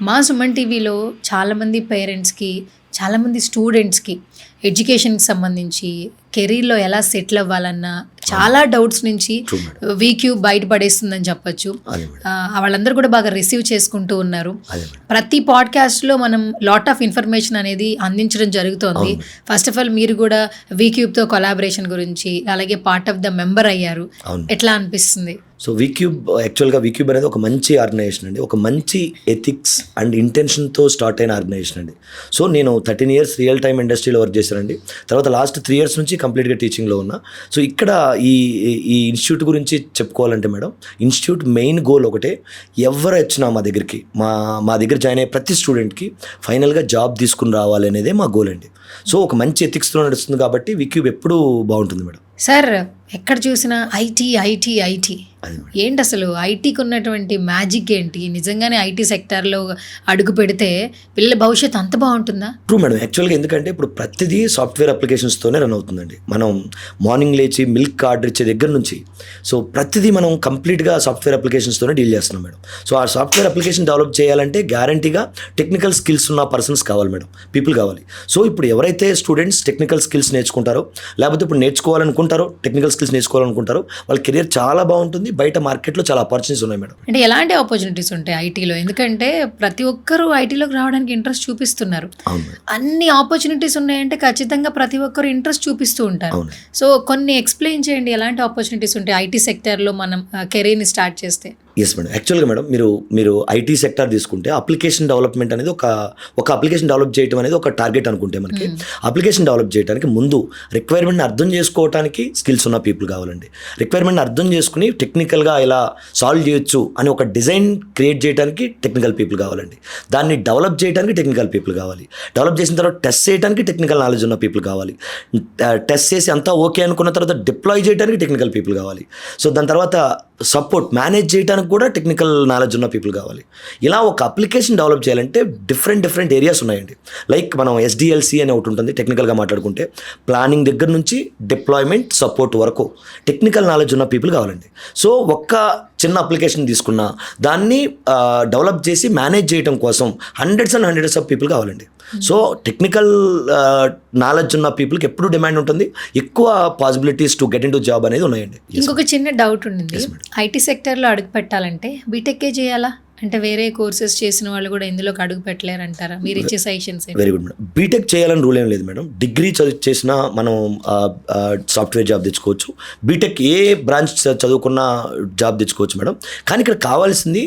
మా సుమన్ టీవీలో చాలామంది పేరెంట్స్కి, చాలామంది స్టూడెంట్స్కి ఎడ్యుకేషన్కి సంబంధించి కెరీర్లో ఎలా సెటిల్ అవ్వాలన్న చాలా డౌట్స్ నుంచి వీక్యూబ్ బయటపడేస్తుందని చెప్పొచ్చు. వాళ్ళందరూ కూడా బాగా రిసీవ్ చేసుకుంటూ ఉన్నారు. ప్రతి పాడ్కాస్ట్లో మనం లాట్ ఆఫ్ ఇన్ఫర్మేషన్ అనేది అందించడం జరుగుతోంది. ఫస్ట్ ఆఫ్ ఆల్ మీరు కూడా వీక్యూబ్తో కొలాబరేషన్ గురించి, అలాగే పార్ట్ ఆఫ్ ద మెంబర్ అయ్యారు, ఎట్లా అనిపిస్తుంది? సో వీక్యూబ్ అనేది ఒక మంచి ఆర్గనైజేషన్ అండి, ఒక మంచి ఎథిక్స్ అండ్ ఇంటెన్షన్తో స్టార్ట్ అయిన ఆర్గనైజేషన్ అండి. సో నేను 13 years రియల్ టైమ్ ఇండస్ట్రీలో వర్క్ చేశానండి. తర్వాత లాస్ట్ 3 years నుంచి కంప్లీట్గా టీచింగ్లో ఉన్నా. సో ఇక్కడ ఈ ఇన్స్టిట్యూట్ గురించి చెప్పుకోవాలంటే మేడం, ఇన్స్టిట్యూట్ మెయిన్ గోల్ ఒకటే, ఎవరు వచ్చినా మా దగ్గరికి, మా దగ్గర జాయిన్ అయ్యే ప్రతి స్టూడెంట్కి ఫైనల్గా జాబ్ తీసుకుని రావాలి అనేదే మా గోల్ అండి. సో ఒక మంచి ఎథిక్స్తో నడుస్తుంది కాబట్టి వీక్యూబ్ ఎప్పుడూ బాగుంటుంది మేడం. సార్, ఎక్కడ చూసినా ఐటీ ఐటీ ఐటీ ఏంటి అసలు? ఐటీకి ఉన్నటువంటి మ్యాజిక్ ఏంటి? నిజంగానే ఐటీ సెక్టార్లో అడుగు పెడితే పిల్లల భవిష్యత్తు అంత బాగుంటుందా? True madam. యాక్చువల్గా ఎందుకంటే ఇప్పుడు ప్రతిదీ సాఫ్ట్వేర్ అప్లికేషన్స్తోనే రన్ అవుతుందండి. మనం మార్నింగ్ లేచి మిల్క్ ఆర్డర్ ఇచ్చే దగ్గర నుంచి సో ప్రతిదీ మనం కంప్లీట్గా సాఫ్ట్వేర్ అప్లికేషన్స్తోనే డీల్ చేస్తున్నాం మేడం. సో ఆ సాఫ్ట్వేర్ అప్లికేషన్ డెవలప్ చేయాలంటే గ్యారంటీగా టెక్నికల్ స్కిల్స్ ఉన్న పర్సన్స్ కావాలి మేడం, పీపుల్ కావాలి. సో ఇప్పుడు ఎవరైతే స్టూడెంట్స్ టెక్నికల్ స్కిల్స్ నేర్చుకుంటారో, లేకపోతే ఇప్పుడు నేర్చుకోవాలనుకుంటారో, టెక్నికల్ స్కిల్స్ నేర్చుకోవాలనుకుంటారో, వాళ్ళ కెరియర్ చాలా బాగుంటుంది. బయట మార్కెట్లో చాలా ఆపర్చునిటీస్ ఉన్నాయి మేడం. అంటే ఎలాంటి ఆపర్చునిటీస్ ఉంటాయి ఐటీలో? ఎందుకంటే ప్రతి ఒక్కరూ ఐటీలోకి రావడానికి ఇంట్రెస్ట్ చూపిస్తున్నారు. అన్ని ఆపర్చునిటీస్ ఉన్నాయంటే ఖచ్చితంగా ప్రతి ఒక్కరు ఇంట్రెస్ట్ చూపిస్తూ ఉంటారు. సో కొన్ని ఎక్స్ప్లెయిన్ చేయండి, ఎలాంటి ఆపర్చునిటీస్ ఉంటాయి ఐటీ సెక్టార్లో మనం కెరీర్ని స్టార్ట్ చేస్తే? Yes madam. యాక్చువల్గా మేడం మీరు ఐటీ సెక్టార్ తీసుకుంటే అప్లికేషన్ డెవలప్మెంట్ అనేది ఒక అప్లికేషన్ డెవలప్ చేయడం అనేది ఒక టార్గెట్ అనుకుంటే, మనకి అప్లికేషన్ డెవలప్ చేయడానికి ముందు రిక్వైర్మెంట్ని అర్థం చేసుకోవడానికి స్కిల్స్ ఉన్న పీపుల్ కావాలండి. రిక్వైర్మెంట్ని అర్థం చేసుకుని టెక్నికల్గా ఇలా సాల్వ్ చేయొచ్చు అని ఒక డిజైన్ క్రియేట్ చేయడానికి టెక్నికల్ పీపుల్ కావాలండి. దాన్ని డెవలప్ చేయడానికి టెక్నికల్ పీపుల్ కావాలి. డెవలప్ చేసిన తర్వాత టెస్ట్ చేయడానికి టెక్నికల్ నాలెడ్జ్ ఉన్న పీపుల్ కావాలి. టెస్ట్ చేసి అంతా ఓకే అనుకున్న తర్వాత డిప్లాయ్ చేయడానికి టెక్నికల్ పీపుల్ కావాలి. సో దాని తర్వాత సపోర్ట్ మేనేజ్ చేయడానికి కూడా టెక్నికల్ నాలెడ్జ్ ఉన్న పీపుల్ కావాలి. ఇలా ఒక అప్లికేషన్ డెవలప్ చేయాలంటే డిఫరెంట్ ఏరియాస్ ఉన్నాయండి. లైక్ మనం SDLC అని ఒకటి ఉంటుంది టెక్నికల్గా మాట్లాడుకుంటే, ప్లానింగ్ దగ్గర నుంచి డిప్లాయ్మెంట్ సపోర్ట్ వరకు టెక్నికల్ నాలెడ్జ్ ఉన్న పీపుల్ కావాలండి. సో ఒక్క చిన్న అప్లికేషన్ తీసుకున్నా దాన్ని డెవలప్ చేసి మేనేజ్ చేయడం కోసం హండ్రెడ్స్ ఆఫ్ పీపుల్ కావాలండి. సో టెక్నికల్ నాలెడ్జ్ ఉన్న పీపుల్కి ఎప్పుడు డిమాండ్ ఉంటుంది, ఎక్కువ possibilities to get in to job అనేది ఉన్నాయండి. ఇంకొక చిన్న డౌట్ ఉండింది, ఐటీ సెక్టర్లో అడుగు పెట్టాలంటే బీటెక్కే చేయాలా? అంటే వేరే కోర్సెస్ చేసిన వాళ్ళు కూడా ఇందులోకి అడుగు పెట్టలేరంటారా? మీరు ఇచ్చే suggestions? Very good madam. BTech చేయాలని రూల్ ఏం లేదు మేడం. డిగ్రీ చేసినా మనం సాఫ్ట్వేర్ జాబ్ తెచ్చుకోవచ్చు. బీటెక్ ఏ బ్రాంచ్ చదువుకున్న జాబ్ తెచ్చుకోవచ్చు మేడం. కానీ ఇక్కడ కావాల్సింది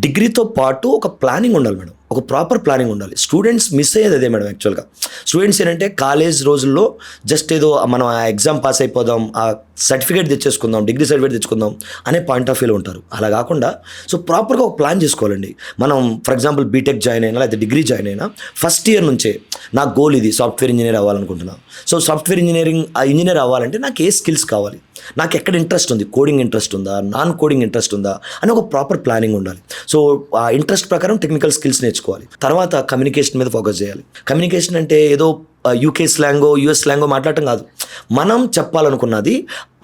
డిగ్రీతో పాటు ఒక ప్లానింగ్ ఉండాలి మేడం, ఒక ప్రాపర్ ప్లానింగ్ ఉండాలి. స్టూడెంట్స్ మిస్ అయ్యేది అదే మేడం. యాక్చువల్గా స్టూడెంట్స్ ఏంటంటే కాలేజ్ రోజుల్లో జస్ట్ ఏదో మనం ఆ ఎగ్జామ్ పాస్ అయిపోదాం, ఆ సర్టిఫికేట్ తెచ్చేసుకుందాం, డిగ్రీ సర్టిఫికేట్ తెచ్చుకుందాం అనే పాయింట్ ఆఫ్ వ్యూలో ఉంటారు. అలా కాకుండా సో ప్రాపర్గా ఒక ప్లాన్ చేసుకోవాలండి. మనం ఫర్ ఎగ్జాంపుల్ బీటెక్ జాయిన్ అయినా లేకపోతే డిగ్రీ జాయిన్ అయినా ఫస్ట్ ఇయర్ నుంచే నా గోల్ ఇది, సాఫ్ట్వేర్ ఇంజనీర్ అవ్వాలనుకుంటున్నాను. సో సాఫ్ట్వేర్ ఇంజనీర్ అవ్వాలంటే నాకు ఏ స్కిల్స్ కావాలి, నాకు ఎక్కడ ఇంట్రెస్ట్ ఉంది, కోడింగ్ ఇంట్రెస్ట్ ఉందా, నాన్ కోడింగ్ ఇంట్రెస్ట్ ఉందా అని ఒక ప్రాపర్ ప్లానింగ్ ఉండాలి. సో ఆ ఇంట్రెస్ట్ ప్రకారం టెక్నికల్ స్కిల్స్ నేర్చుకోవాలి. తర్వాత కమ్యూనికేషన్ మీద ఫోకస్ చేయాలి. కమ్యూనికేషన్ అంటే ఏదో UK స్లాంగో US స్లాంగో మాట్లాడటం కాదు. మనం చెప్పాలనుకున్నది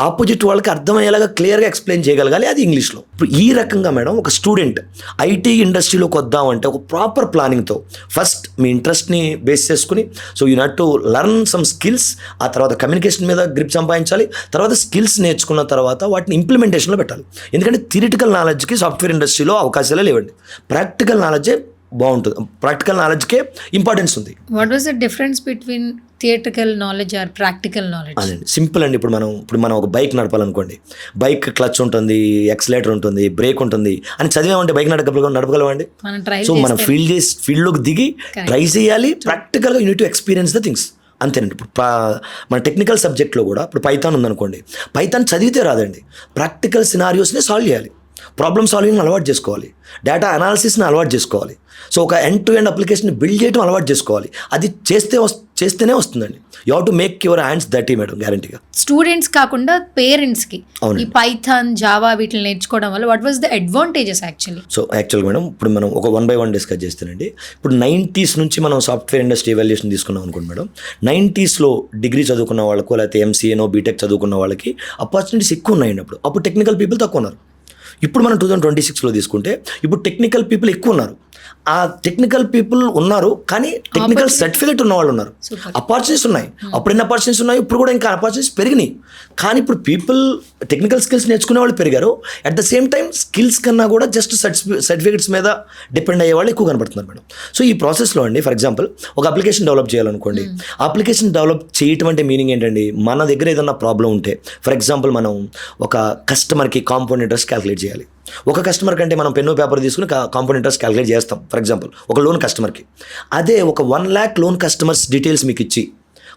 ఆపోజిట్ వాళ్ళకి అర్థమయ్యేలాగా క్లియర్గా ఎక్స్ప్లెయిన్ చేయగలగాలి, అది ఇంగ్లీష్లో. ఇప్పుడు ఈ రకంగా మేడం ఒక స్టూడెంట్ ఐటీ ఇండస్ట్రీలోకి వద్దామంటే ఒక ప్రాపర్ ప్లానింగ్తో ఫస్ట్ మీ ఇంట్రెస్ట్ని బేస్ చేసుకుని so you have to learn some skills. ఆ తర్వాత కమ్యూనికేషన్ మీద గ్రిప్ సంపాదించాలి. తర్వాత స్కిల్స్ నేర్చుకున్న తర్వాత వాటిని ఇంప్లిమెంటేషన్లో పెట్టాలి. ఎందుకంటే థియరిటికల్ నాలెడ్జ్కి సాఫ్ట్వేర్ ఇండస్ట్రీలో అవకాశాలే లేవండి. ప్రాక్టికల్ నాలెడ్జే బాగుంటుంది, ప్రాక్టికల్ నాలెడ్జ్కే ఇంపార్టెన్స్ ఉంది. What was the difference between theoretical knowledge or practical knowledge? అదే సింపుల్ అండి. ఇప్పుడు మనం ఒక బైక్ నడపాలనుకోండి, బైక్ క్లచ్ ఉంటుంది, ఎక్సలేటర్ ఉంటుంది, బ్రేక్ ఉంటుంది అని చదివామంటే బైక్ నడపగలమండి? సో మనం ఫీల్డ్లోకి దిగి ట్రై చేయాలి. ప్రాక్టికల్గా unit to experience the things, అంతేనండి. ఇప్పుడు మన టెక్నికల్ సబ్జెక్ట్లో కూడా ఇప్పుడు పైథాన్ ఉందనుకోండి, పైథాన్ చదివితే రాదండి, ప్రాక్టికల్ సినారియోస్ని సాల్వ్ చేయాలి, ప్రాబ్లమ్ సాల్వింగ్ అలవాటు చేసుకోవాలి, డేటా అనాలిసిస్ని అలవాటు చేసుకోవాలి. సో ఒక end to end application build చేయడం అలవాటు చేసుకోవాలి. అది చేస్తేనే వస్తుందండి. You have to make your hands దర్టీ madam, గ్యారంటీగా. స్టూడెంట్స్ కాకుండా పేరెంట్స్కి ఈ పైథాన్, జావా వీటిని నేర్చుకోవడం వల్ల what was the advantages actually? So యాక్చువల్గా మేడం ఇప్పుడు మనం ఒక 1 by 1 డిస్కస్ చేస్తానండి. ఇప్పుడు 90s నుంచి మనం సాఫ్ట్వేర్ ఇండస్ట్రీ ఎవాల్యుయేషన్ తీసుకున్నాం అనుకోండి మేడం. 90sలో డిగ్రీ చదువుకున్న వాళ్ళకు లేకపోతే MCAనో బీటెక్ చదువుకున్న వాళ్ళకి ఆపర్చునిటీస్ ఎక్కువ ఉన్నాయండి. అప్పుడు టెక్నికల్ పీపుల్ తక్కువ ఉన్నారు. ఇప్పుడు మనం 2026లో తీసుకుంటే ఇప్పుడు టెక్నికల్ పీపుల్ ఎక్కువ ఉన్నారు. ఆ టెక్నికల్ పీపుల్ ఉన్నారు, కానీ టెక్నికల్ సర్టిఫికేట్ ఉన్న వాళ్ళు ఉన్నారు. అపార్చునిటీస్ ఉన్నాయి, అప్పుడైనా అపార్చునిటీస్ ఉన్నాయి, ఇప్పుడు కూడా ఇంకా అపార్చునిటీస్ పెరిగినాయి. కానీ ఇప్పుడు పీపుల్ టెక్నికల్ స్కిల్స్ నేర్చుకునే వాళ్ళు పెరిగారు. At the same time skills కన్నా కూడా జస్ట్ సర్టిఫికేట్స్ మీద డిపెండ్ అయ్యే వాళ్ళు ఎక్కువ కనబడుతున్నారు మేడం. సో ఈ ప్రాసెస్లో అండి, ఫర్ ఎగ్జాంపుల్ ఒక అప్లికేషన్ డెవలప్ చేయాలనుకోండి. అప్లికేషన్ డెవలప్ చేయటం అంటే మీనింగ్ ఏంటండి, మన దగ్గర ఏదన్నా ప్రాబ్లం ఉంటే, ఫర్ ఎగ్జాంపుల్ మనం ఒక కస్టమర్కి కాంపౌండ్ ఇంట్రెస్ట్ క్యాలిక్యులేట్ చేయాలి. ఒక కస్టమర్ కంటే మనం పెన్ను పేపర్ తీసుకుని కాంపౌండ్ ఇంట్రెస్ట్ క్యాలిక్యులేట్ చేస్తాం, ఫర్ ఎగ్జాంపుల్ ఒక లోన్ కస్టమర్కి. అదే ఒక 1 lakh లోన్ కస్టమర్స్ డీటెయిల్స్ మీకు ఇచ్చి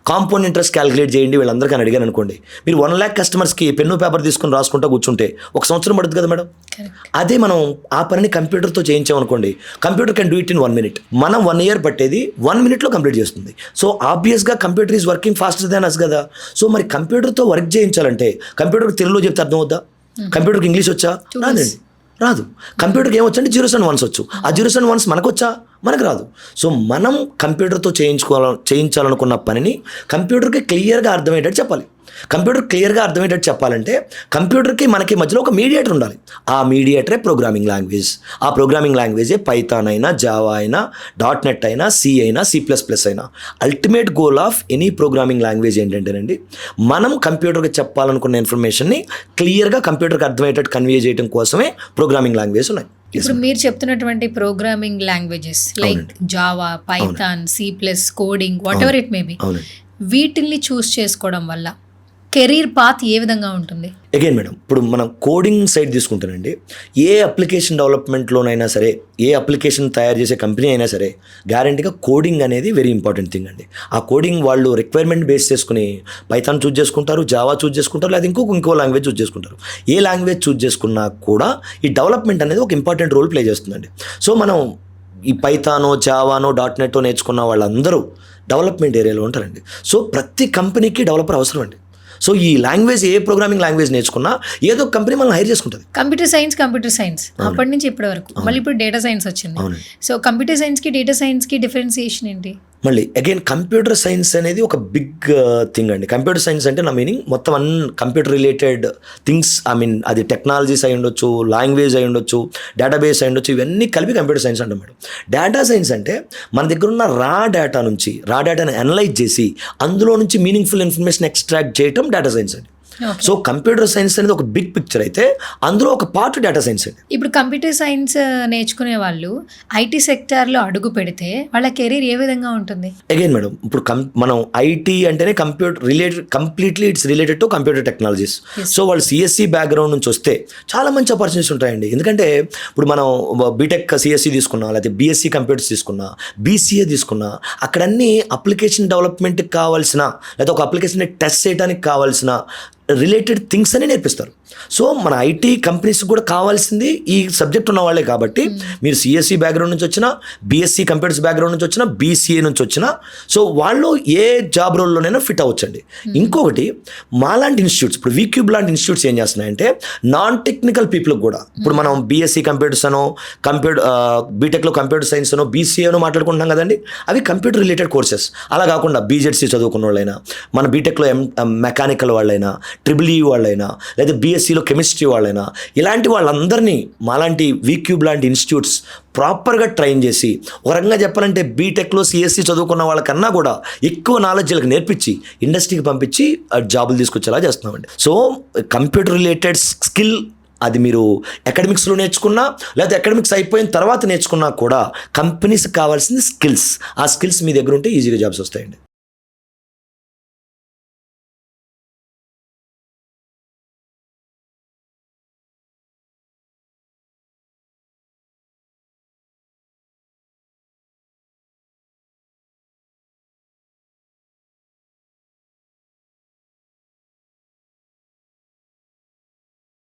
కాంపౌండ్ ఇంట్రెస్ట్ క్యాలిక్యులేట్ చేయండి వీళ్ళందరికీ అని అడిగాను అనుకోండి, మీరు 1 lakh కస్టమర్స్కి పెన్ను పేపర్ తీసుకుని రాసుకుంటూ కూర్చుంటే 1 సంవత్సరం పడుతుంది కదా మేడం. అదే మనం ఆ పనిని కంప్యూటర్తో చేయించామనుకోండి, computer can do it in 1 minute. మనం 1 year పట్టేది 1 minute కంప్లీట్ చేస్తుంది. సో ఆబ్వియస్గా computer is working faster than us కదా. సో మరి కంప్యూటర్తో వర్క్ చేయించాలంటే కంప్యూటర్కి తెలుగులో చెప్తే అర్థం అవుద్దా? కంప్యూటర్కి ఇంగ్లీష్ వచ్చా? రాదండి, రాదు. కంప్యూటర్కి ఏమొచ్చండి, 0s and 1s వచ్చు. ఆ 0s and 1s మనకు వచ్చా? మనకు రాదు. సో మనం కంప్యూటర్తో చేయించాలనుకున్న పనిని కంప్యూటర్కి క్లియర్గా అర్థమయ్యేటట్టు చెప్పాలి. కంప్యూటర్ క్లియర్గా అర్థమయ్యేటట్టు చెప్పాలంటే కంప్యూటర్కి మనకి మధ్యలో ఒక మీడియేటర్ ఉండాలి. ఆ మీడియేటరే ప్రోగ్రామింగ్ లాంగ్వేజ్. ఆ ప్రోగ్రామింగ్ లాంగ్వేజే పైథాన్ అయినా, జావా అయినా, .NET అయినా, C అయినా, C++ అయినా. Ultimate goal of any programming language ఏంటంటేనండి, మనం కంప్యూటర్కి చెప్పాలనుకున్న ఇన్ఫర్మేషన్ని క్లియర్గా కంప్యూటర్కి అర్థమయ్యేటట్టు కన్వే చేయడం కోసమే ప్రోగ్రామింగ్ లాంగ్వేజ్ ఉన్నాయి. ఇప్పుడు మీరు చెప్తున్నటువంటి programming languages like Java, Python, C++, coding, what ever it may be, వీటిల్ని చూస్ చేసుకోవడం వల్ల కెరీర్ పాత్ ఏ విధంగా ఉంటుంది? అగైన్ మేడం, ఇప్పుడు మనం కోడింగ్ సైడ్ తీసుకుంటానండి, ఏ అప్లికేషన్ డెవలప్మెంట్లోనైనా సరే, ఏ అప్లికేషన్ తయారు చేసే కంపెనీ అయినా సరే, గ్యారంటీగా కోడింగ్ అనేది వెరీ ఇంపార్టెంట్ థింగ్ అండి. ఆ కోడింగ్ వాళ్ళు రిక్వైర్మెంట్ బేస్ చేసుకుని పైథాన్ చూస్ చేసుకుంటారు, జావా చూస్ చేసుకుంటారు, లేదా ఇంకో లాంగ్వేజ్ చూస్ చేసుకుంటారు. ఏ లాంగ్వేజ్ చూస్ చేసుకున్నా కూడా ఈ డెవలప్మెంట్ అనేది ఒక ఇంపార్టెంట్ రోల్ ప్లే చేస్తుందండి. సో మనం ఈ పైథానో, జావానో, .NET నేర్చుకున్న వాళ్ళందరూ డెవలప్మెంట్ ఏరియాలో ఉంటారండి. సో ప్రతి కంపెనీకి డెవలపర్ అవసరం అండి. సో ఈ లాంగ్వేజ్, ఏ ప్రోగ్రామింగ్ లాంగ్వేజ్ నేర్చుకున్నా ఏదో కంపెనీ మనల్ని హైర్ చేసుకుంటుంది. కంప్యూటర్ సైన్స్ అప్పటి నుంచి ఇప్పటి వరకు, మళ్ళీ ఇప్పుడు డేటా సైన్స్ వచ్చింది. సో కంప్యూటర్ సైన్స్కి డేటా సైన్స్కి డిఫరెన్సియేషన్ ఏంటి? మళ్ళీ అగైన్ కంప్యూటర్ సైన్స్ అనేది ఒక బిగ్ థింగ్ అండి. కంప్యూటర్ సైన్స్ అంటే నా మీనింగ్ మొత్తం కంప్యూటర్ రిలేటెడ్ థింగ్స్. అది టెక్నాలజీస్ అయి ఉండొచ్చు, లాంగ్వేజ్ అయి ఉండొచ్చు, డేటాబేస్ అయి ఉండొచ్చు, ఇవన్నీ కలిపి కంప్యూటర్ సైన్స్ అంటాం మేడం. డేటా సైన్స్ అంటే మన దగ్గర ఉన్న రా డేటాని అనలైజ్ చేసి అందులో నుంచి మీనింగ్ఫుల్ ఇన్ఫర్మేషన్ ఎక్స్ట్రాక్ట్ చేయటం డేటా సైన్స్ అండి. సో కంప్యూటర్ సైన్స్ అనేది ఒక బిగ్ పిక్చర్ అయితే అందులో ఒక పార్ట్ డేటా సైన్స్ అండి. ఇప్పుడు కంప్యూటర్ సైన్స్ నేర్చుకునే వాళ్ళు ఐటీ సెక్టార్లో అడుగు పెడితే వాళ్ళ కెరీర్ ఏ విధంగా ఉంటుంది? అగైన్ మేడం, ఇప్పుడు మనం ఐటీ అంటేనే completely it's related to computer technologies. So వాళ్ళు CSE బ్యాక్గ్రౌండ్ నుంచి వస్తే చాలా మంచి ఆపర్చునిటీస్ ఉంటాయండి. ఎందుకంటే ఇప్పుడు మనం బీటెక్ CSE తీసుకున్నా, లేకపోతే BSc కంప్యూటర్స్ తీసుకున్నా, BCA తీసుకున్నా, అక్కడన్నీ అప్లికేషన్ డెవలప్మెంట్కి కావాల్సిన, లేదా ఒక అప్లికేషన్ టెస్ట్ చేయడానికి కావాల్సిన రిలేటెడ్ థింగ్స్ అని నేర్పిస్తారు. సో మన ఐటీ కంపెనీస్ కూడా కావాల్సింది ఈ సబ్జెక్ట్ ఉన్న వాళ్ళే. కాబట్టి మీరు CSE బ్యాక్గ్రౌండ్ నుంచి వచ్చినా, BSc కంప్యూటర్స్ బ్యాక్గ్రౌండ్ నుంచి వచ్చినా, BCA నుంచి వచ్చినా, సో వాళ్ళు ఏ జాబ్ రోల్లోనైనా ఫిట్ అవ్వచ్చండి. ఇంకొకటి మాలాంటి ఇన్స్టిట్యూట్స్, ఇప్పుడు వీక్యూబ్ లాంటి ఇన్స్టిట్యూట్స్ ఏం చేస్తున్నాయంటే నాన్ టెక్నికల్ పీపుల్కి కూడా, ఇప్పుడు మనం BSc కంప్యూటర్స్ అనో, బీటెక్లో కంప్యూటర్ సైన్స్ అనో, BCA అనో మాట్లాడుకుంటున్నాం కదండి, అవి కంప్యూటర్ రిలేటెడ్ కోర్సెస్. అలా కాకుండా BZC చదువుకున్న వాళ్ళైనా, మన బీటెక్లో మెకానికల్ వాళ్ళైనా, EEE వాళ్ళైనా, లేదా BScలో కెమిస్ట్రీ వాళ్ళైనా, ఇలాంటి వాళ్ళందరినీ మాలాంటి వీక్యూబ్ లాంటి ఇన్స్టిట్యూట్స్ ప్రాపర్గా ట్రైన్ చేసి, ఒక రకంగా చెప్పాలంటే బీటెక్లో CSE చదువుకున్న వాళ్ళకన్నా కూడా ఎక్కువ నాలెడ్జ్ వీళ్ళకి నేర్పించి ఇండస్ట్రీకి పంపించి జాబులు తీసుకొచ్చేలా చేస్తున్నామండి. సో కంప్యూటర్ రిలేటెడ్ స్కిల్ అది మీరు అకాడమిక్స్లో నేర్చుకున్నా, లేదా అకాడమిక్స్ అయిపోయిన తర్వాత నేర్చుకున్నా కూడా కంపెనీస్కి కావాల్సింది స్కిల్స్. ఆ స్కిల్స్ మీ దగ్గర ఉంటే ఈజీగా జాబ్స్ వస్తాయండి.